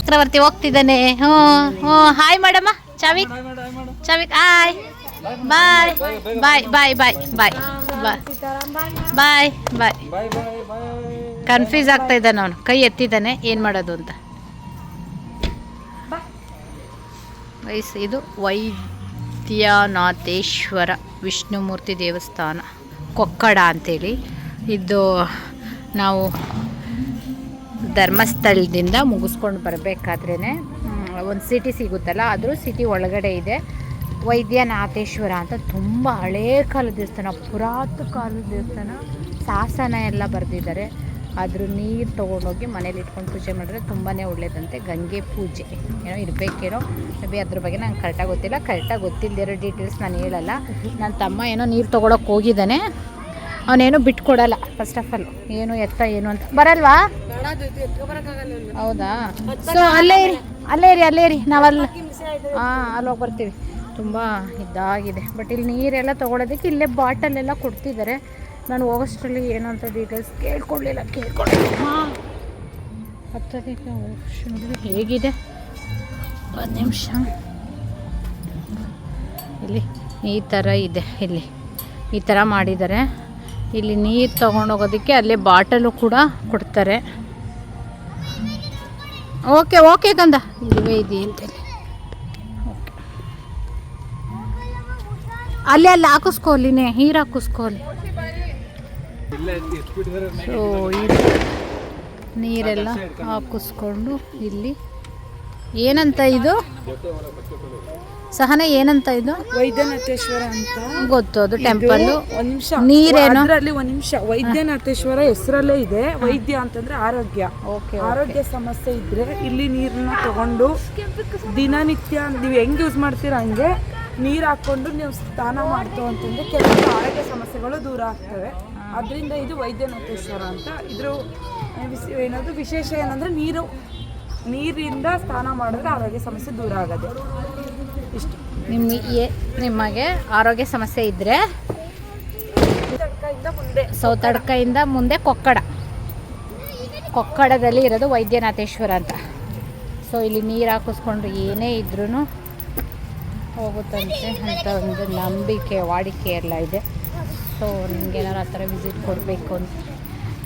ಚಕ್ರವರ್ತಿ ಹೋಗ್ತಿದ್ದಾನೆ. ಹ್ಞೂ ಹ್ಞೂ ಹಾಯ್ ಮಾಡಮ್ಮ. ಚಾವಿಕ್ ಹಾಯ್. ಬಾಯ್ ಬಾಯ್ ಬಾಯ್ ಬಾಯ್ ಬಾಯ್ ಬಾಯ್ ಬಾಯ್ ಬಾಯ್. ಕನ್ಫ್ಯೂಸ್ ಆಗ್ತಾ ಇದ್ದಾನೆ ಅವನು, ಕೈ ಎತ್ತಿದ್ದಾನೆ ಏನು ಮಾಡೋದು ಅಂತ. ಇದು ವೈದ್ಯನಾಥೇಶ್ವರ ವಿಷ್ಣುಮೂರ್ತಿ ದೇವಸ್ಥಾನ ಕೊಕ್ಕಡ ಅಂತೇಳಿ. ಇದು ನಾವು ಧರ್ಮಸ್ಥಳದಿಂದ ಮುಗಿಸ್ಕೊಂಡು ಬರಬೇಕಾದ್ರೇ ಒಂದು ಸಿಟಿ ಸಿಗುತ್ತಲ್ಲ, ಅದ್ರ ಸಿಟಿ ಒಳಗಡೆ ಇದೆ ವೈದ್ಯನಾಥೇಶ್ವರ ಅಂತ. ತುಂಬ ಹಳೇ ಕಾಲದ ದೇವಸ್ಥಾನ, ಪುರಾತನ ಕಾಲದ ದೇವಸ್ಥಾನ. ಶಾಸನ ಎಲ್ಲ ಬರೆದಿದ್ದಾರೆ. ಅದ್ರ ನೀರು ತೊಗೊಂಡೋಗಿ ಮನೇಲಿ ಇಟ್ಕೊಂಡು ಪೂಜೆ ಮಾಡಿದ್ರೆ ತುಂಬಾ ಒಳ್ಳೇದಂತೆ. ಗಂಗೆ ಪೂಜೆ ಏನೋ ಇರಬೇಕೇನೋ, ಮೇ ಬಿ ಅದ್ರ ಬಗ್ಗೆ ನಂಗೆ ಕರೆಕ್ಟಾಗಿ ಗೊತ್ತಿಲ್ಲ. ಕರೆಕ್ಟಾಗಿ ಗೊತ್ತಿಲ್ಲದಿರೋ ಡೀಟೇಲ್ಸ್ ನಾನು ಹೇಳಲ್ಲ. ನನ್ನ ತಮ್ಮ ಏನೋ ನೀರು ತೊಗೊಳಕ್ಕೆ ಹೋಗಿದ್ದಾನೆ, ಅವನೇನು ಬಿಟ್ಕೊಡಲ್ಲ. ಫಸ್ಟ್ ಆಫ್ ಆಲ್ ಏನು ಎತ್ತ ಏನು ಅಂತ ಬರಲ್ವಾ? ಹೌದಾ? ಸೊ ಅಲ್ಲೇ ಇರಿ ನಾವಲ್ಲಿ ಅಲ್ಲಿ ಹೋಗಿ ಬರ್ತೀವಿ. ತುಂಬ ಇದಾಗಿದೆ. ಬಟ್ ಇಲ್ಲಿ ನೀರೆಲ್ಲ ತೊಗೊಳೋದಕ್ಕೆ ಇಲ್ಲೇ ಬಾಟಲೆಲ್ಲ ಕೊಡ್ತಿದ್ದಾರೆ. ನಾನು ಹೋಗೋಷ್ಟರಲ್ಲಿ ಏನು ಅಂತ ಡೀಟೇಲ್ಸ್ ಕೇಳ್ಕೊಳ್ಳಿಲ್ಲ. ಹಾಂ ಹತ್ತೋದಕ್ಕೆ ಹೇಗಿದೆ? ಒಂದು ನಿಮಿಷ. ಇಲ್ಲಿ ಈ ಥರ ಇದೆ, ಇಲ್ಲಿ ಈ ಥರ ಮಾಡಿದ್ದಾರೆ. ಇಲ್ಲಿ ನೀರು ತೊಗೊಂಡೋಗೋದಕ್ಕೆ ಅಲ್ಲೇ ಬಾಟಲು ಕೂಡ ಕೊಡ್ತಾರೆ. ಓಕೆ ಗಂಧ ಇಲ್ಲವೇ ಇದೆ ಅಂತೇಳಿ. ಅಲ್ಲಿ ಹಾಕಿಸ್ಕೊಳ್ಳಿನೇ, ನೀರು ಹಾಕಿಸ್ಕೊಳ್ಳಿ. ಸೊ ಇದು ನೀರೆಲ್ಲ ಹಾಕಿಸ್ಕೊಂಡು ಇಲ್ಲಿ ಏನಂತ ಇದು ಸಹನ ಏನಂತ ಇದು? ವೈದ್ಯನಾಥೇಶ್ವರ ಅಂತ ಗೊತ್ತು, ಅದು ಟೆಂಪಲ್. ಒಂದ್ ನಿಮಿಷ ನೀರೇನು? ಅದರಲ್ಲಿ ಒಂದ್ ನಿಮಿಷ. ವೈದ್ಯನಾಥೇಶ್ವರ ಹೆಸರಲ್ಲೇ ಇದೆ. ವೈದ್ಯ ಅಂತಂದ್ರೆ ಆರೋಗ್ಯ. ಆರೋಗ್ಯ ಸಮಸ್ಯೆ ಇದ್ರೆ ಇಲ್ಲಿ ನೀರನ್ನ ತಗೊಂಡು ದಿನನಿತ್ಯ ನೀವು ಹೆಂಗ್ ಯೂಸ್ ಮಾಡ್ತೀರಾ ಹಂಗೆ ನೀರು ಹಾಕೊಂಡು ನೀವು ಸ್ನಾನ ಮಾಡ್ತು ಅಂತಂದ್ರೆ ಕೆಲವು ಆರೋಗ್ಯ ಸಮಸ್ಯೆಗಳು ದೂರ ಆಗ್ತವೆ. ಅದರಿಂದ ಇದು ವೈದ್ಯನಾಥೇಶ್ವರ ಅಂತ. ಇದ್ರ ಏನಾದ್ರು ವಿಶೇಷ ಏನಂದ್ರೆ ನೀರಿಂದ ಸ್ನಾನ ಮಾಡಿದ್ರೆ ಆರೋಗ್ಯ ಸಮಸ್ಯೆ ದೂರ ಆಗೋದು. ಇಷ್ಟು. ನಿಮಗೆ ಆರೋಗ್ಯ ಸಮಸ್ಯೆ ಇದ್ದರೆ ಸೌತಡ್ಕದಿಂದ ಮುಂದೆ ಕೊಕ್ಕಡದಲ್ಲಿ ಇರೋದು ವೈದ್ಯನಾಥೇಶ್ವರ ಅಂತ. ಸೊ ಇಲ್ಲಿ ನೀರು ಹಾಕಿಸ್ಕೊಂಡು ಏನೇ ಇದ್ರೂ ಹೋಗುತ್ತಂತೆ ಅಂತ ಒಂದು ನಂಬಿಕೆ ವಾಡಿಕೆ ಎಲ್ಲ ಇದೆ. ಸೊ ನಿಮಗೇನಾರು ಆ ಥರ ವಿಸಿಟ್ ಕೊಡಬೇಕು ಅಂತ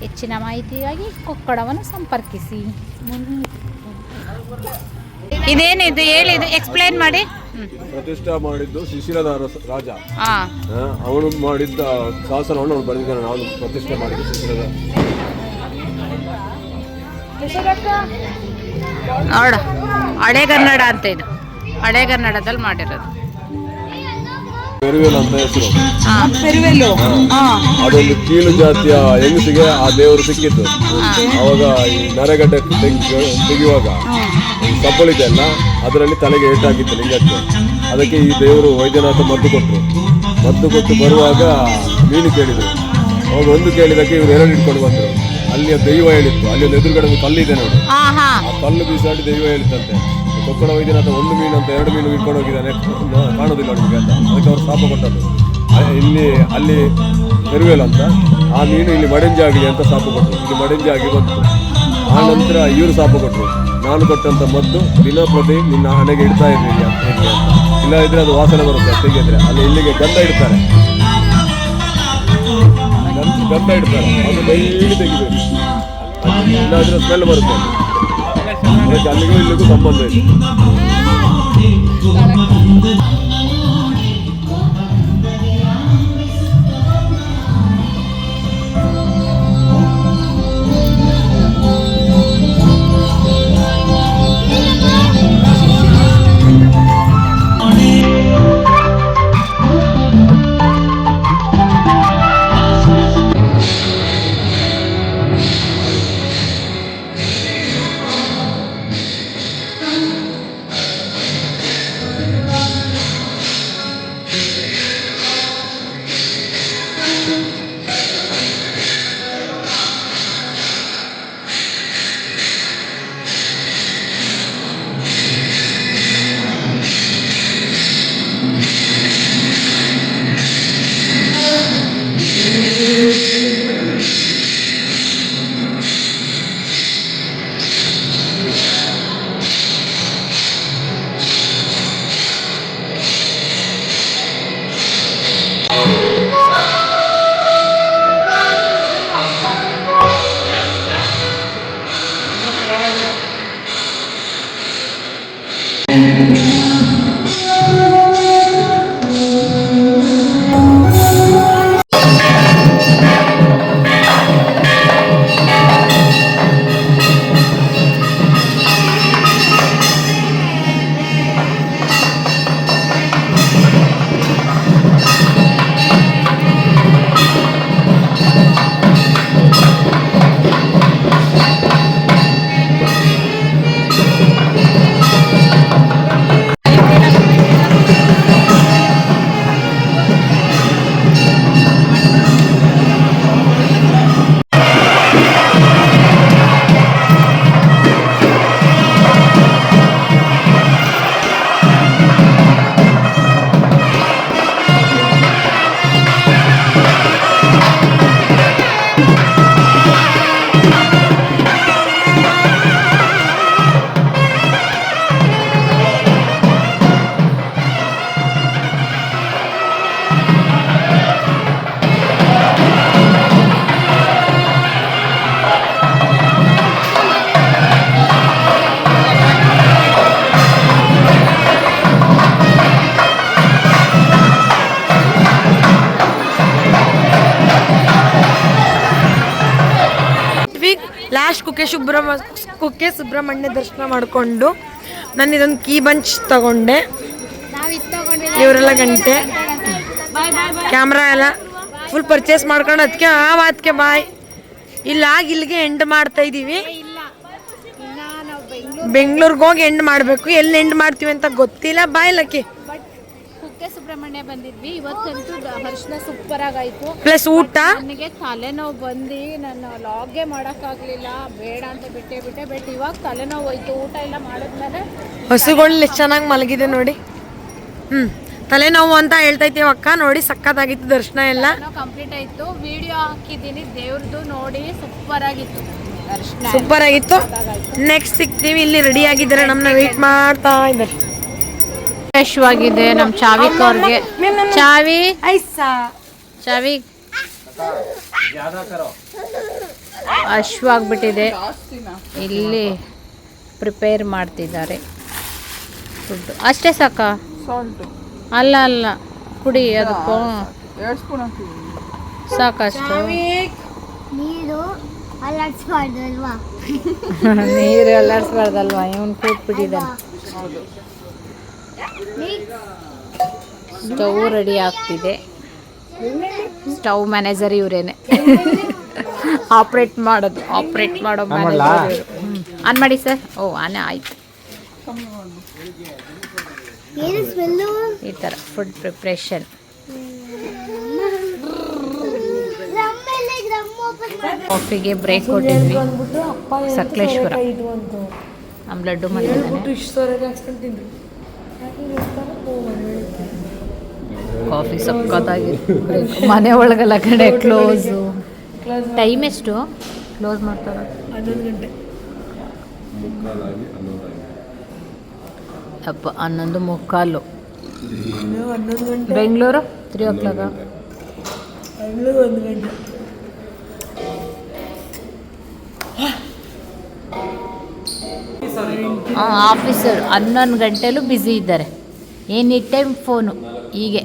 ಹೆಚ್ಚಿನ ಮಾಹಿತಿಗಾಗಿ ಕೊಕ್ಕಡವನ್ನು ಸಂಪರ್ಕಿಸಿ. ಇದೇನಿದು ಹೇಳಿದ್ದು ಎಕ್ಸ್ಪ್ಲೈನ್ ಮಾಡಿ. ಪ್ರತಿಷ್ಠಾ ಮಾಡಿದ್ದು ಶಿಶಿರದ ರಾಜ. ಅವನು ಮಾಡಿದ್ದ ಶಾಸನವನ್ನು ಅವನು ಬರೆದಿದ್ದಾನೆ. ಅವನು ಪ್ರತಿಷ್ಠೆ ಮಾಡಿದ್ದು ಶಿಶಿರದ. ನೋಡ ಹಳೆಗನ್ನಡ ಅಂತ, ಇದು ಹಳೆಗನ್ನಡದಲ್ಲಿ ಮಾಡಿರೋದು. ಪೆರುವೆಲ್ ಅಂತ ಹೆಸರು. ಅದೊಂದು ಕೀಳು ಜಾತಿಯ ಹೆಂಗಸಿಗೆ ಆ ದೇವರು ಸಿಕ್ಕಿದ್ದು. ಅವಾಗ ಈ ನರಗಡ್ಡೆ ತೆಗೆಯುವಾಗ ಸಬ್ಬಳಿದೆ ಅಲ್ಲ, ಅದರಲ್ಲಿ ತಲೆಗೆ ಏಟಾಗಿತ್ತು ಲಿಂಗಕ್ಕೆ. ಅದಕ್ಕೆ ಈ ದೇವರು ವೈದ್ಯನಾಥ ಮದ್ದು ಕೊಟ್ಟು ಬರುವಾಗ ಮೀನು ಕೇಳಿದ್ರು. ಅವಾಗ ಒಂದು ಕೇಳಿದಕ್ಕೆ ಇವ್ರು ಎರಡು ಇಟ್ಕೊಂಡು ಬಂದರು. ಅಲ್ಲಿಯ ದೈವ ಹೇಳಿತ್ತು, ಅಲ್ಲಿ ಒಂದು ಎದುರುಗಡೆ ಒಂದು ಕಲ್ಲಿದೆ ನೋಡಿ, ಆ ಕಲ್ಲು ಬೀಸಾಡಿ ದೈವ ಹೇಳಿತ್ತಂತೆ, ಕೊಕ್ಕಡ ವೈದ್ಯನಾಥ ಒಂದು ಮೀನು ಅಂತ 2 ಮೀನು ಇಟ್ಕೊಂಡು ಹೋಗಿದ್ದಾನೆ, ಕಾಣೋದಿಲ್ಲ ನಿಮಗೆ ಅಂತ. ಅದಕ್ಕೆ ಅವ್ರು ಶಾಪ ಕೊಟ್ಟದ್ದು. ಅಲ್ಲಿ ಪೆರುವೆಲ್ ಅಂತ ಆ ಮೀನು ಇಲ್ಲಿ ಮಡಂಜಿ ಆಗಲಿ ಅಂತ ಶಾಪ ಕೊಟ್ಟರು. ಇಲ್ಲಿ ಮಡಂಜಿ ಆಗಿ ಬಂತು. ಆ ನಂತರ ಇವರು ಶಾಪ ಕೊಟ್ಟರು, ನಾನು ಕೊಟ್ಟಂತ ಮದ್ದು ದಿನ ಪ್ರತಿ ನಿನ್ನ ಹಣೆಗೆ ಇಡ್ತಾ ಇರಲಿಲ್ಲ ಅಂತ. ಇಲ್ಲ ಇದ್ರೆ ಅದು ವಾಸನೆ ಬರುತ್ತೆ ತೆಗೆದ್ರೆ. ಅಲ್ಲಿ ಇಲ್ಲಿಗೆ ಗಂಧ ಇಡ್ತಾರೆ, ಅದು ಡೈಲಿ ತೆಗಿಬೇಕು. ಇಲ್ಲಾದ್ರೆ ಸ್ಮೆಲ್ ಬರುತ್ತೆ. ಅದಕ್ಕೆ ಅಲ್ಲಿಗೂ ಇಲ್ಲಿಗೂ ಸಂಬಂಧ ಇದೆ. ಲಾಸ್ಟ್ ಕುಕ್ಕೆ ಸುಬ್ರಹ್ಮಣ್ಯ ದರ್ಶನ ಮಾಡಿಕೊಂಡು ನಾನು ಇದೊಂದು ಕೀ ಬಂಚ್ ತಗೊಂಡೆ. ಇವರೆಲ್ಲ ಗಂಟೆ ಕ್ಯಾಮ್ರಾ ಎಲ್ಲ ಫುಲ್ ಪರ್ಚೇಸ್ ಮಾಡ್ಕೊಂಡು ಅದಕ್ಕೆ ಬಾಯ್ ಇಲ್ಲಾಗಿ ಇಲ್ಲಿಗೆ ಎಂಡ್ ಮಾಡ್ತಾ ಇದ್ದೀವಿ. ಬೆಂಗಳೂರಿಗೆ ಹೋಗಿ ಎಂಡ್ ಮಾಡಬೇಕು. ಎಲ್ಲಿ ಎಂಡ್ ಮಾಡ್ತೀವಿ ಅಂತ ಗೊತ್ತಿಲ್ಲ. ಬಾಯ್ ಲಕ್ಕಿ. ಕುಕ್ಕೆ ಸುಬ್ರಹ್ಮಣ್ಯ ಬಂದಿದ್ವಿ ಇವತ್ತಂತೂ. ದರ್ಶನ ಸೂಪರ್ ಆಗಾಯ್ತು. ಪ್ಲಸ್ ಊಟ. ನನಗೆ ತಲೆನೋವು ಬಂದು ನಾನು ಲಾಗೇ ಮಾಡೋಕ್ಕಾಗಲಿಲ್ಲ, ಬೇಡ ಅಂತ ಬಿಟ್ಟೆ. ಬಟ್ ಇವಾಗ ತಲೆನೋವು ಹೋಯ್ತು. ಊಟ ಎಲ್ಲ ಮಾಡಿದ್ಮೇಲೆ ಹಸುಗಳು ಎಷ್ಟು ಚೆನ್ನಾಗಿ ಮಲಗಿದೆ ನೋಡಿ. ತಲೆನೋವು ಅಂತ ಹೇಳ್ತೈತೆ ಅಕ್ಕ. ನೋಡಿ ಸಕ್ಕತ್ತಾಗಿತ್ತು ದರ್ಶನ ಎಲ್ಲ ಕಂಪ್ಲೀಟ್ ಆಯ್ತು. ವಿಡಿಯೋ ಹಾಕಿದ್ದೀನಿ ದೇವ್ರದ್ದು, ನೋಡಿ ಸೂಪರ್ ಆಗಿತ್ತು ದರ್ಶನ. ಸೂಪರ್ ಆಗಿತ್ತು. ನೆಕ್ಸ್ಟ್ ಸಿಗ್ತೀವಿ. ಇಲ್ಲಿ ರೆಡಿ ಆಗಿದ್ದಾರೆ, ನಮ್ಮನ್ನ ವೆಯ್ಟ್ ಮಾಡ್ತಾ ಇದ್ದಾರೆ. ಹಶ್ವಾಗಿದೆ ನಮ್ಮ ಚಾವಿಕವ್ರಿಗೆ. ಚಾವಿ ಚಾವಿ ಹಶ್ವಾಗ್ಬಿಟ್ಟಿದೆ. ಇಲ್ಲಿ ಪ್ರಿಪೇರ್ ಮಾಡ್ತಿದ್ದಾರೆ ಫುಡ್. ಅಷ್ಟೇ ಸಾಕಾ? ಸಾಲ್ಟು ಅಲ್ಲ ಅಲ್ಲ ಕುಡಿ ಅದಕ್ಕೂ 2 ಸ್ಪೂನ್ ಹಾಕಿದ್ದೀನಿ. ಸಾಕಷ್ಟು. ನೀರು ಅಲ್ಲಾಡ್ಸ್ಬಾರ್ದಲ್ವಾ? ನೀರು ಅಲ್ಲಾಡ್ಸ್ಬಾರ್ದಲ್ವಾ? ಇವನು ಕೂತ್ಬಿಟ್ಟಿದ್ದಾನೆ. ಸ್ಟವ್ ರೆಡಿ ಆಗ್ತಿದೆ. ಸ್ಟವ್ ಮ್ಯಾನೇಜರ್ ಇವರೇನೆ, ಆಪ್ರೇಟ್ ಮಾಡೋ ಮ್ಯಾನೇಜರ್ ಇವರು. ಆನ್ ಮಾಡಿ ಸರ್. ಓ ಆನೆ ಆಯ್ತು. ಏನು ಸ್ಮೆಲ್ಲು? ಈ ಥರ ಫುಡ್ ಪ್ರಿಪ್ರೇಷನ್. ಕಾಫಿಗೆ ಬ್ರೇಕ್ ಕೊಟ್ಟಿದ್ವಿ. ಸಕಲೇಶ್ವರ ನಮ್ಮ ಲಡ್ಡು ಮನೆಯಿದ್ದಾನೆ. ಕಾಫಿ ಸಕ್ಕತ್ತಾಗಿದೆ. ಮನೆ ಒಳಗೆಲ್ಲ ಕಡೆ ಕ್ಲೋಸು. ಟೈಮ್ ಎಷ್ಟು ಕ್ಲೋಸ್ ಮಾಡ್ತಾರೆ? 11 ಗಂಟೆ. ಅಪ್ಪ 11:45. 11 ಗಂಟೆ. ಬೆಂಗಳೂರು 3 o'clock. ಬೆಂಗಳೂರು 1 ಗಂಟೆ. ಆಫೀಸರ್ 11 ಗಂಟೆಲೂ ಬ್ಯುಸಿ ಇದ್ದಾರೆ. Any time phone. ಹೀಗೆ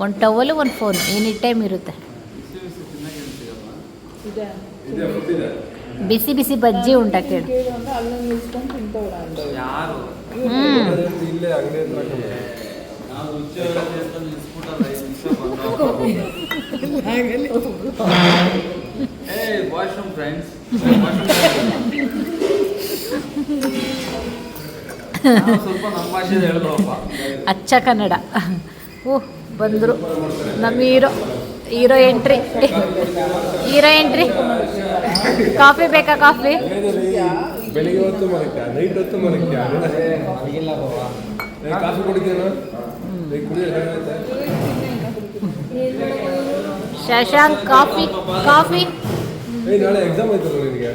1 ಟವಲು 1 ಫೋನು ಎನಿ ಟೈಮ್ ಇರುತ್ತೆ. ಬಿಸಿ ಬಿಸಿ ಬಜ್ಜಿ ಉಂಟ ಕೇಳಿ. ಅಚ್ಚ ಕನ್ನಡ. ಓಹ್ ಬಂದರು ನಮ್ಮ ಹೀರೋ ಎಂಟ್ರಿ. ಕಾಫಿ ಬೇಕಾ? ಕಾಫಿ ಬೆಳಿಗ್ಗೆ ಹೊತ್ತು ಮಲಗ್ತೀಯ, ನೈಟ್ ಹೊತ್ತು ಮಲಗ್ತೀಯ. ಕಾಫಿ ಕುಡಿತೀನ? ಶಶಾಂಕ್ ಕಾಫಿ. ನಾಳೆ ಎಕ್ಸಾಮ್ ಆಯ್ತಲ್ಲ ನಿನಗೆ?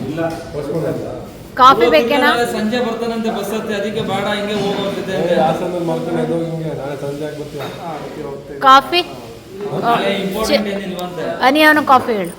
ಇಲ್ಲ, ಪೋಸ್ಟ್ಪೋನ್ ಆಯ್ತಾ? ಕಾಫಿ ಬೇಕೇನಾ? ಸಂಜೆ ಬರ್ತಾನಂತೆ ಬಸ್ ಹತ್ತಿ, ಅದಕ್ಕೆ ಬೇಡ ಹಿಂಗೆ ಹೋಗೋದಿದೆ. ಹಾಸನಲ್ಲಿ ಮಾಡ್ತಾನೆ ಅದು ಹಿಂಗೆ. ನಾಳೆ ಸಂಜೆ ಆಗಿ ಬರ್ತೀಯ. ಕಾಫಿ ಇಂಪಾರ್ಟೆಂಟ್ ಏನಿಲ್ವಂತೆ. ಅವನು ಕಾಫಿ ಹೇಳು.